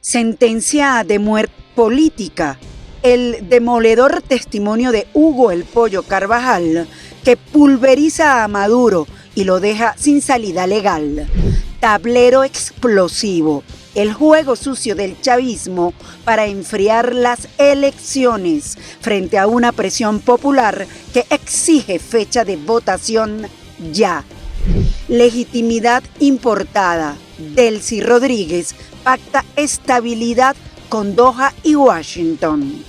Sentencia de muerte política. El demoledor testimonio de Hugo El Pollo Carvajal, que pulveriza a Maduro y lo deja sin salida legal. Tablero explosivo. El juego sucio del chavismo para enfriar las elecciones frente a una presión popular que exige fecha de votación ya. Legitimidad importada. Delcy Rodríguez pacta estabilidad con Doha y Washington.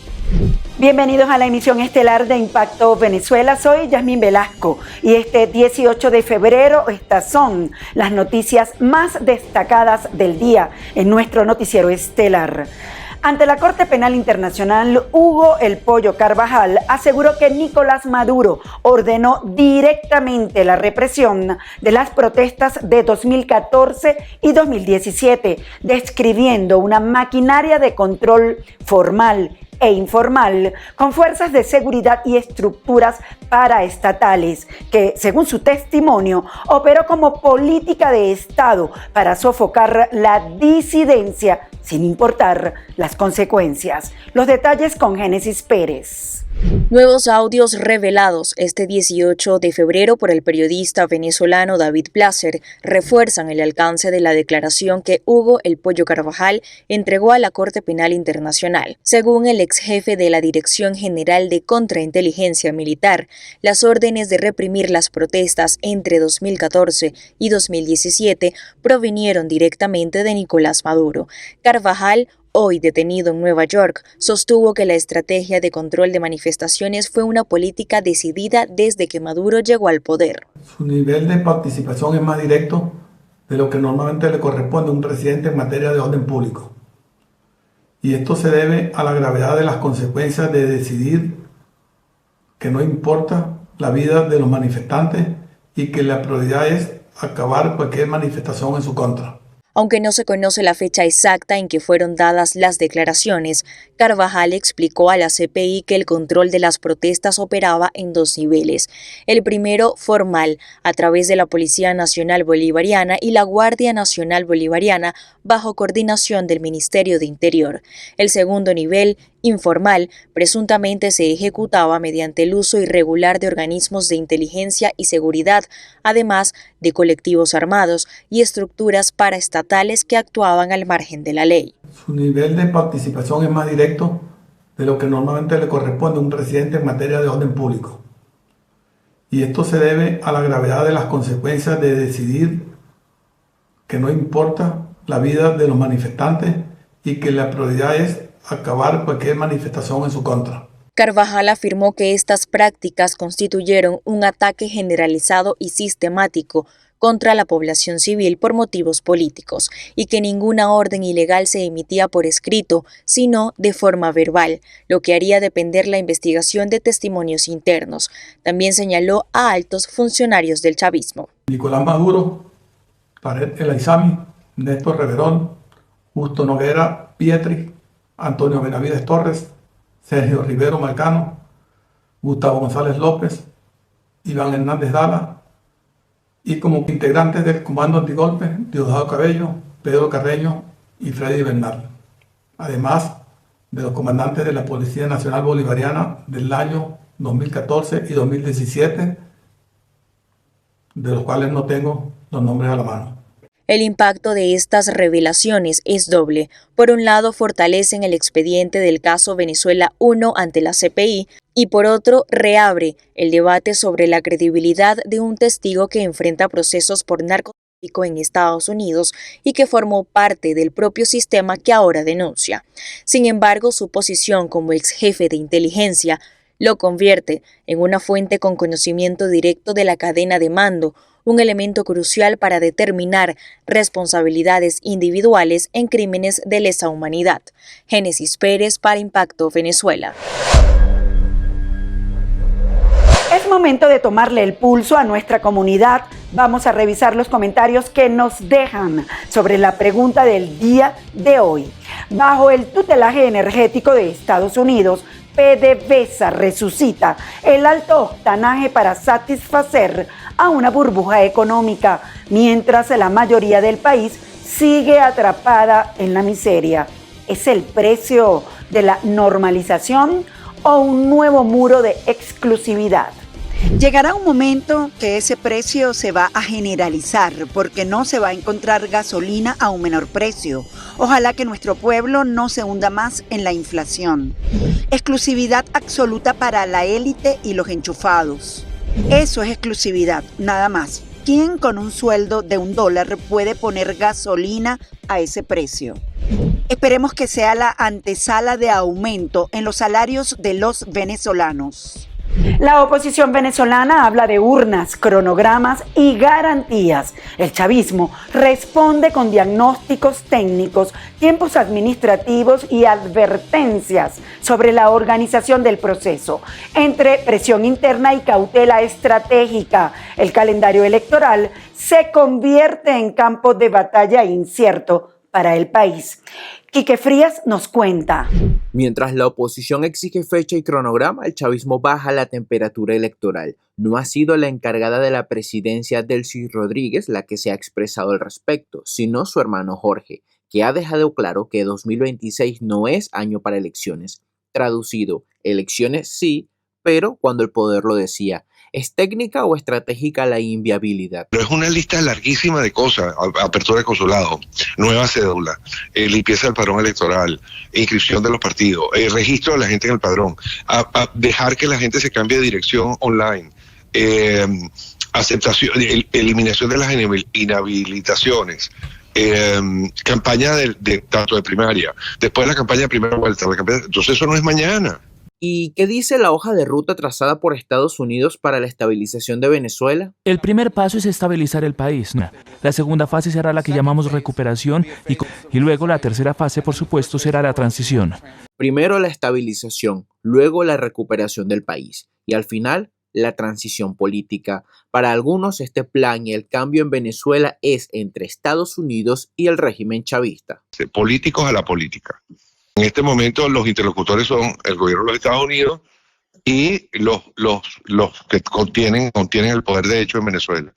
Bienvenidos a la emisión estelar de Impacto Venezuela. Soy Yasmín Velasco y este 18 de febrero estas son las noticias más destacadas del día en nuestro noticiero estelar. Ante la Corte Penal Internacional, Hugo El Pollo Carvajal aseguró que Nicolás Maduro ordenó directamente la represión de las protestas de 2014 y 2017, describiendo una maquinaria de control formal e informal con fuerzas de seguridad y estructuras paraestatales que, según su testimonio, operó como política de Estado para sofocar la disidencia sin importar las consecuencias. Los detalles con Génesis Pérez. Nuevos audios revelados este 18 de febrero por el periodista venezolano David Placer refuerzan el alcance de la declaración que Hugo El Pollo Carvajal entregó a la Corte Penal Internacional. Según el ex jefe de la Dirección General de Contrainteligencia Militar, las órdenes de reprimir las protestas entre 2014 y 2017 provinieron directamente de Nicolás Maduro. Carvajal, hoy detenido en Nueva York, sostuvo que la estrategia de control de manifestaciones fue una política decidida desde que Maduro llegó al poder. Su nivel de participación es más directo de lo que normalmente le corresponde a un presidente en materia de orden público. Y esto se debe a la gravedad de las consecuencias de decidir que no importa la vida de los manifestantes y que la prioridad es acabar cualquier manifestación en su contra. Aunque no se conoce la fecha exacta en que fueron dadas las declaraciones, Carvajal explicó a la CPI que el control de las protestas operaba en dos niveles. El primero, formal, a través de la Policía Nacional Bolivariana y la Guardia Nacional Bolivariana, bajo coordinación del Ministerio de Interior. El segundo nivel, informal, presuntamente se ejecutaba mediante el uso irregular de organismos de inteligencia y seguridad, además de colectivos armados y estructuras paraestatales que actuaban al margen de la ley. Su nivel de participación es más directo de lo que normalmente le corresponde a un presidente en materia de orden público. Y esto se debe a la gravedad de las consecuencias de decidir que no importa la vida de los manifestantes y que la prioridad es acabar cualquier manifestación en su contra. Carvajal afirmó que estas prácticas constituyeron un ataque generalizado y sistemático contra la población civil por motivos políticos y que ninguna orden ilegal se emitía por escrito, sino de forma verbal, lo que haría depender la investigación de testimonios internos. También señaló a altos funcionarios del chavismo. Nicolás Maduro, Tarek El Aizami, Néstor Reverón, Justo Noguera Pietri, Antonio Benavides Torres, Sergio Rivero Marcano, Gustavo González López, Iván Hernández Dala, y como integrantes del Comando Antigolpe, Diosdado Cabello, Pedro Carreño y Freddy Bernal, además de los comandantes de la Policía Nacional Bolivariana del año 2014 y 2017, de los cuales no tengo los nombres a la mano. El impacto de estas revelaciones es doble. Por un lado, fortalecen el expediente del caso Venezuela 1 ante la CPI y por otro, reabre el debate sobre la credibilidad de un testigo que enfrenta procesos por narcotráfico en Estados Unidos y que formó parte del propio sistema que ahora denuncia. Sin embargo, su posición como ex jefe de inteligencia lo convierte en una fuente con conocimiento directo de la cadena de mando, un elemento crucial para determinar responsabilidades individuales en crímenes de lesa humanidad. Génesis Pérez para Impacto Venezuela. Es momento de tomarle el pulso a nuestra comunidad. Vamos a revisar los comentarios que nos dejan sobre la pregunta del día de hoy. Bajo el tutelaje energético de Estados Unidos, PDVSA resucita el alto octanaje para satisfacer a una burbuja económica, mientras la mayoría del país sigue atrapada en la miseria. ¿Es el precio de la normalización o un nuevo muro de exclusividad? Llegará un momento que ese precio se va a generalizar porque no se va a encontrar gasolina a un menor precio. Ojalá que nuestro pueblo no se hunda más en la inflación. Exclusividad absoluta para la élite y los enchufados. Eso es exclusividad, nada más. ¿Quién con un sueldo de $1 puede poner gasolina a ese precio? Esperemos que sea la antesala de aumento en los salarios de los venezolanos. La oposición venezolana habla de urnas, cronogramas y garantías. El chavismo responde con diagnósticos técnicos, tiempos administrativos y advertencias sobre la organización del proceso. Entre presión interna y cautela estratégica, el calendario electoral se convierte en campo de batalla incierto para el país. Quique Frías nos cuenta. Mientras la oposición exige fecha y cronograma, el chavismo baja la temperatura electoral. No ha sido la encargada de la presidencia Delcy Rodríguez la que se ha expresado al respecto, sino su hermano Jorge, que ha dejado claro que 2026 no es año para elecciones. Traducido, elecciones sí, pero cuando el poder lo decía. ¿Es técnica o estratégica la inviabilidad? Pero es una lista larguísima de cosas: apertura de consulado, nueva cédula, limpieza del padrón electoral, inscripción de los partidos, registro de la gente en el padrón, dejar que la gente se cambie de dirección online, aceptación, eliminación de las inhabilitaciones, campaña tanto de primaria, después la campaña de primera vuelta, entonces eso no es mañana. ¿Y qué dice la hoja de ruta trazada por Estados Unidos para la estabilización de Venezuela? El primer paso es estabilizar el país. La segunda fase será la que llamamos recuperación y luego la tercera fase, por supuesto, será la transición. Primero la estabilización, luego la recuperación del país y al final la transición política. Para algunos este plan y el cambio en Venezuela es entre Estados Unidos y el régimen chavista. Políticos a la política. En este momento los interlocutores son el gobierno de los Estados Unidos y los que contienen el poder de hecho en Venezuela.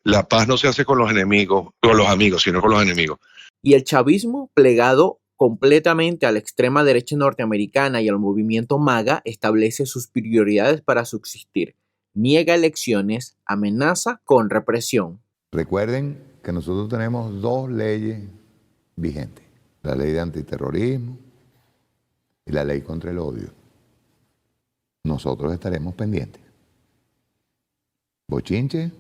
La paz no se hace con los enemigos, con los amigos, sino con los enemigos. Y el chavismo, plegado completamente a la extrema derecha norteamericana y al movimiento MAGA, establece sus prioridades para subsistir. Niega elecciones, amenaza con represión. Recuerden que nosotros tenemos 2 leyes vigentes: la ley de antiterrorismo y la ley contra el odio. Nosotros estaremos pendientes. ¿Bochinche?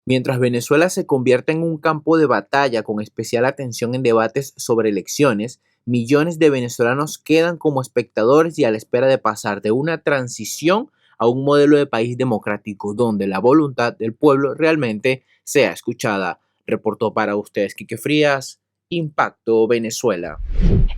Mientras Venezuela se convierte en un campo de batalla con especial atención en debates sobre elecciones, millones de venezolanos quedan como espectadores y a la espera de pasar de una transición a un modelo de país democrático donde la voluntad del pueblo realmente sea escuchada. Reportó para ustedes Quique Frías, Impacto Venezuela.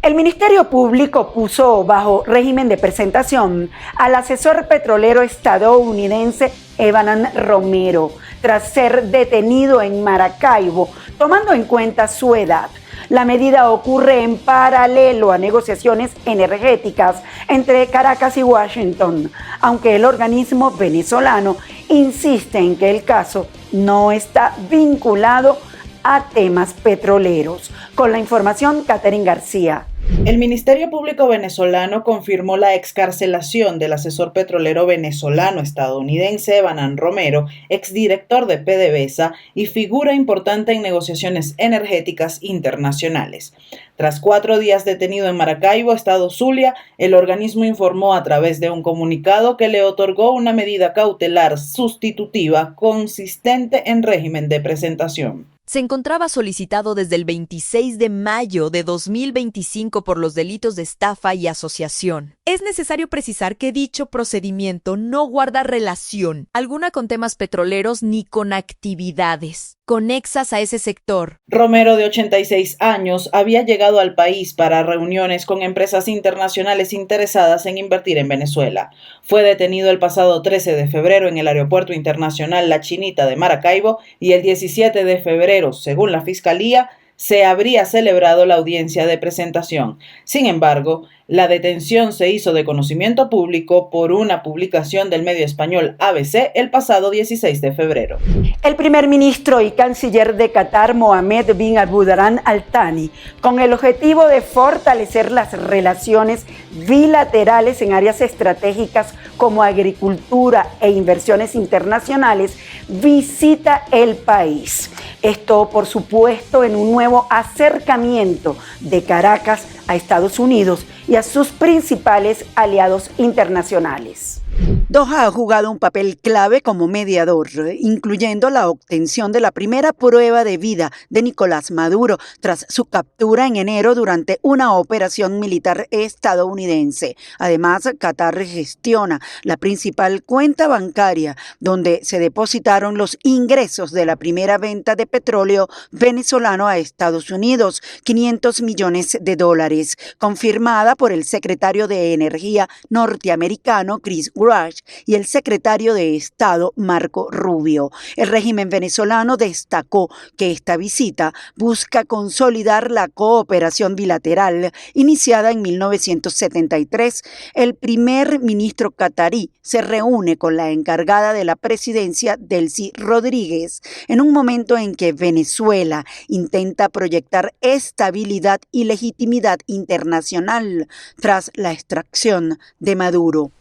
El Ministerio Público puso bajo régimen de presentación al asesor petrolero estadounidense Evan Romero tras ser detenido en Maracaibo, tomando en cuenta su edad. La medida ocurre en paralelo a negociaciones energéticas entre Caracas y Washington, aunque el organismo venezolano insiste en que el caso no está vinculado a temas petroleros. Con la información, Catherine García. El Ministerio Público venezolano confirmó la excarcelación del asesor petrolero venezolano-estadounidense Evan Romero, exdirector de PDVSA y figura importante en negociaciones energéticas internacionales. Tras 4 días detenido en Maracaibo, estado Zulia, el organismo informó a través de un comunicado que le otorgó una medida cautelar sustitutiva consistente en régimen de presentación. Se encontraba solicitado desde el 26 de mayo de 2025 por los delitos de estafa y asociación. Es necesario precisar que dicho procedimiento no guarda relación alguna con temas petroleros ni con actividades conexas a ese sector. Romero, de 86 años, había llegado al país para reuniones con empresas internacionales interesadas en invertir en Venezuela. Fue detenido el pasado 13 de febrero en el Aeropuerto Internacional La Chinita de Maracaibo y el 17 de febrero, según la Fiscalía, se habría celebrado la audiencia de presentación. Sin embargo, la detención se hizo de conocimiento público por una publicación del medio español ABC el pasado 16 de febrero. El primer ministro y canciller de Qatar, Mohammed bin Abdulrahman Al Thani, con el objetivo de fortalecer las relaciones bilaterales en áreas estratégicas como agricultura e inversiones internacionales, visita el país. Esto, por supuesto, en un nuevo acercamiento de Caracas a Estados Unidos y a sus principales aliados internacionales. Doha ha jugado un papel clave como mediador, incluyendo la obtención de la primera prueba de vida de Nicolás Maduro tras su captura en enero durante una operación militar estadounidense. Además, Qatar gestiona la principal cuenta bancaria donde se depositaron los ingresos de la primera venta de petróleo venezolano a Estados Unidos, $500 millones, confirmada por el secretario de Energía norteamericano Chris Rush y el secretario de Estado Marco Rubio. El régimen venezolano destacó que esta visita busca consolidar la cooperación bilateral iniciada en 1973. El primer ministro catarí se reúne con la encargada de la presidencia, Delcy Rodríguez, en un momento en que Venezuela intenta proyectar estabilidad y legitimidad internacional tras la extracción de Maduro.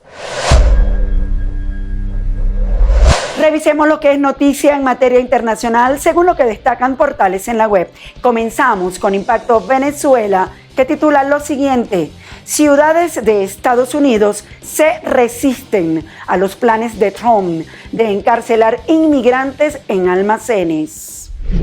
Revisemos lo que es noticia en materia internacional según lo que destacan portales en la web. Comenzamos con Impacto Venezuela, que titula lo siguiente: ciudades de Estados Unidos se resisten a los planes de Trump de encarcelar inmigrantes en almacenes.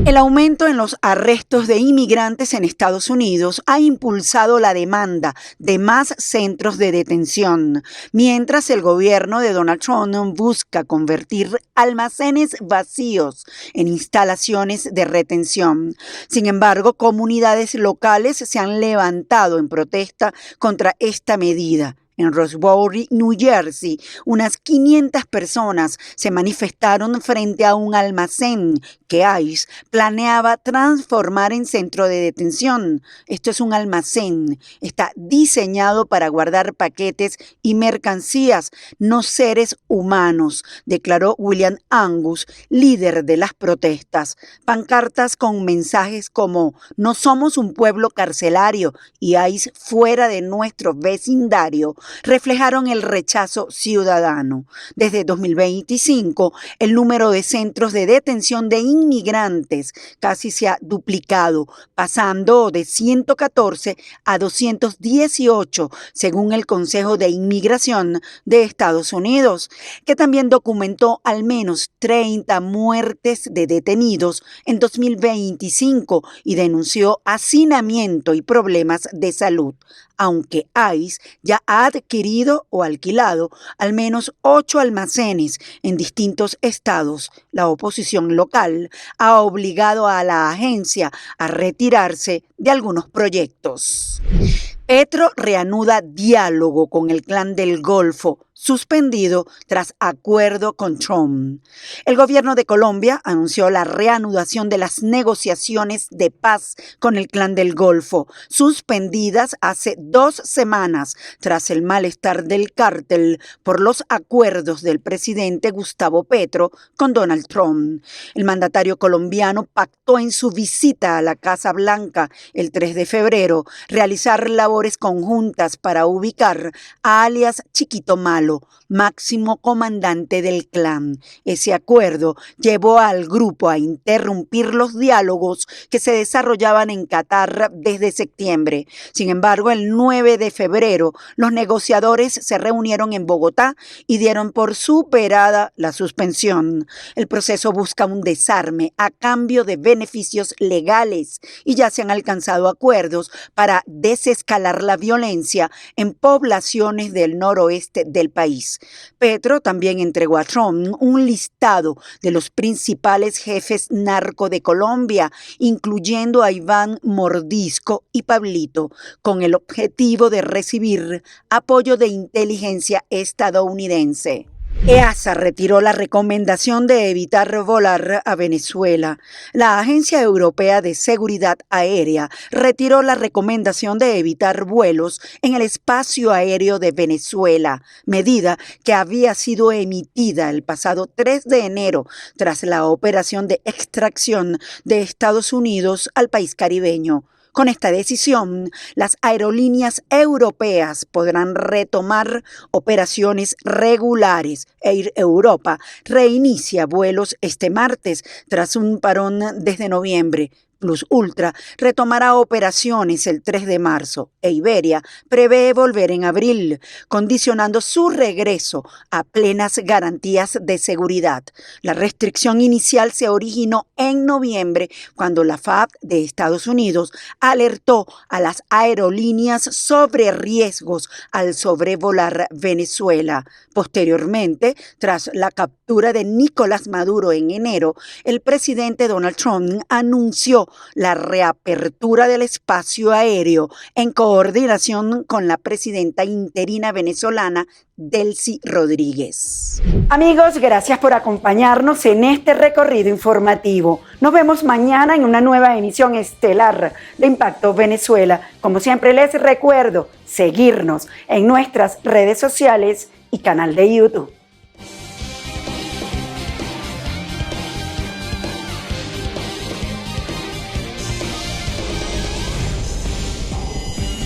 El aumento en los arrestos de inmigrantes en Estados Unidos ha impulsado la demanda de más centros de detención, mientras el gobierno de Donald Trump busca convertir almacenes vacíos en instalaciones de retención. Sin embargo, comunidades locales se han levantado en protesta contra esta medida. En Roxbury, New Jersey, unas 500 personas se manifestaron frente a un almacén que ICE planeaba transformar en centro de detención. Esto es un almacén. Está diseñado para guardar paquetes y mercancías, no seres humanos, declaró William Angus, líder de las protestas. Pancartas con mensajes como "No somos un pueblo carcelario" y ICE fuera de nuestro vecindario reflejaron el rechazo ciudadano. Desde 2025, el número de centros de detención de inmigrantes casi se ha duplicado, pasando de 114 a 218, según el Consejo de Inmigración de Estados Unidos, que también documentó al menos 30 muertes de detenidos en 2025 y denunció hacinamiento y problemas de salud, aunque ICE ya ha adquirido o alquilado al menos 8 almacenes en distintos estados. La oposición local ha obligado a la agencia a retirarse de algunos proyectos. Petro reanuda diálogo con el Clan del Golfo, suspendido tras acuerdo con Trump. El gobierno de Colombia anunció la reanudación de las negociaciones de paz con el Clan del Golfo, suspendidas hace 2 semanas tras el malestar del cártel por los acuerdos del presidente Gustavo Petro con Donald Trump. El mandatario colombiano pactó en su visita a la Casa Blanca el 3 de febrero realizar labores conjuntas para ubicar a alias Chiquito Malo, máximo comandante del clan. Ese acuerdo llevó al grupo a interrumpir los diálogos que se desarrollaban en Qatar desde septiembre. Sin embargo, el 9 de febrero, los negociadores se reunieron en Bogotá y dieron por superada la suspensión. El proceso busca un desarme a cambio de beneficios legales y ya se han alcanzado acuerdos para desescalar la violencia en poblaciones del noroeste del país. Petro también entregó a Trump un listado de los principales jefes narco de Colombia, incluyendo a Iván Mordisco y Pablito, con el objetivo de recibir apoyo de inteligencia estadounidense. EASA retiró la recomendación de evitar volar a Venezuela. La Agencia Europea de Seguridad Aérea retiró la recomendación de evitar vuelos en el espacio aéreo de Venezuela, medida que había sido emitida el pasado 3 de enero tras la operación de extracción de Estados Unidos al país caribeño. Con esta decisión, las aerolíneas europeas podrán retomar operaciones regulares. Air Europa reinicia vuelos este martes tras un parón desde noviembre. Plus Ultra retomará operaciones el 3 de marzo e Iberia prevé volver en abril, condicionando su regreso a plenas garantías de seguridad. La restricción inicial se originó en noviembre cuando la FAA de Estados Unidos alertó a las aerolíneas sobre riesgos al sobrevolar Venezuela. Posteriormente, tras la captura de Nicolás Maduro en enero, el presidente Donald Trump anunció la reapertura del espacio aéreo en coordinación con la presidenta interina venezolana Delcy Rodríguez. Amigos, gracias por acompañarnos en este recorrido informativo. Nos vemos mañana en una nueva emisión estelar de Impacto Venezuela. Como siempre les recuerdo seguirnos en nuestras redes sociales y canal de YouTube.